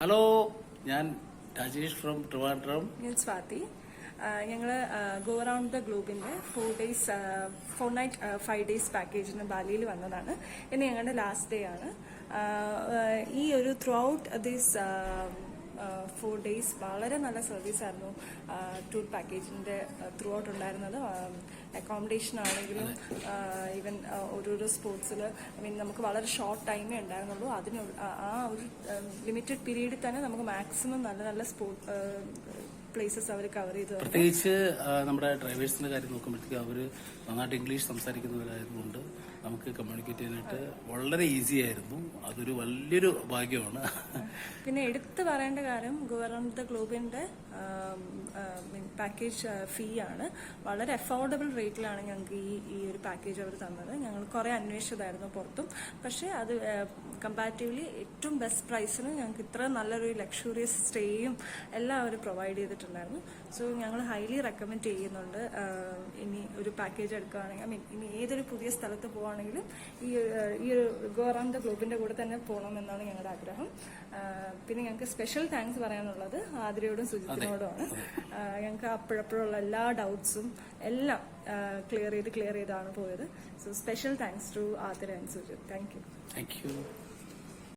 Hello, ഞാൻ Rajesh from Trivandrum. ഞാൻ സ്വാതി. ഞങ്ങൾ ഗോ അറൌണ്ട് ദ ഗ്ലോബിന്റെ 4 നൈറ്റ് 5 ഡേയ്സ് പാക്കേജിന് ബാലിയിൽ വന്നതാണ്. ഇന്ന് ഞങ്ങളുടെ ലാസ്റ്റ് ഡേ ആണ്. ഈ ഒരു ത്രൂ ഔട്ട് ദീസ് 4 ഡേയ്സ് വളരെ നല്ല സർവീസ് ആയിരുന്നു ടൂർ പാക്കേജിന്റെ ത്രൂ ഔട്ട് ഉണ്ടായിരുന്നത്. അക്കോമഡേഷൻ ആണെങ്കിലും ഈവൻ ഓരോരോ സ്പോർട്സിൽ നമുക്ക് വളരെ ഷോർട്ട് ടൈമേ ഉണ്ടായിരുന്നുള്ളൂ. ആ ഒരു ലിമിറ്റഡ് പീരീഡിൽ തന്നെ നമുക്ക് മാക്സിമം നല്ല നല്ല പ്ലേസസ് അവർ കവർ ചെയ്ത്. പ്രത്യേകിച്ച് നമ്മുടെ ഡ്രൈവേഴ്സിന്റെ കാര്യം നോക്കുമ്പോഴത്തേക്ക് അവര് നന്നായിട്ട് ഇംഗ്ലീഷ് സംസാരിക്കുന്നവരായതുകൊണ്ട് നമുക്ക് കമ്മ്യൂണിക്കേറ്റ് ചെയ്യാനായിട്ട് വളരെ ഈസി ആയിരുന്നു. അതൊരു വലിയൊരു ഭാഗ്യമാണ്. പിന്നെ എടുത്തു പറയേണ്ട കാര്യം ഗോ അറൌണ്ട് ദ ഗ്ലോബിന്റെ പാക്കേജ് ഫീ ആണ്. വളരെ അഫോർഡബിൾ റേറ്റിലാണ് ഞങ്ങൾക്ക് ഈ ഒരു പാക്കേജ് അവർ തന്നത്. ഞങ്ങൾ കുറെ അന്വേഷിച്ചതായിരുന്നു പുറത്തും, പക്ഷെ അത് കമ്പാരിറ്റീവ്ലി ഏറ്റവും ബെസ്റ്റ് പ്രൈസിന് ഞങ്ങൾക്ക് ഇത്ര നല്ലൊരു ലക്ഷറിയസ് സ്റ്റേയും എല്ലാം അവർ പ്രൊവൈഡ് ചെയ്തിട്ടുണ്ടായിരുന്നു. സോ ഞങ്ങൾ ഹൈലി റെക്കമെൻഡ് ചെയ്യുന്നുണ്ട്. ഇനി ഒരു പാക്കേജ് എടുക്കുകയാണെങ്കിൽ ഇനി ഏതൊരു പുതിയ സ്ഥലത്ത് പോവുകയാണെങ്കിലും ഈ ഒരു ഗോ അറൌണ്ട് ദ ഗ്ലോബിന്റെ കൂടെ തന്നെ പോകണമെന്നാണ് ഞങ്ങളുടെ ആഗ്രഹം. പിന്നെ ഞങ്ങൾക്ക് സ്പെഷ്യൽ താങ്ക്സ് പറയാനുള്ളത് ആതിരയോടും സുജിത്തിനോടുമാണ്. ഞങ്ങൾക്ക് അപ്പോഴപ്പോഴുള്ള എല്ലാ ഡൗട്ട്സും എല്ലാം ക്ലിയർ ചെയ്താണ് പോയത്. So special thanks to Athira and Sujith. Thank U.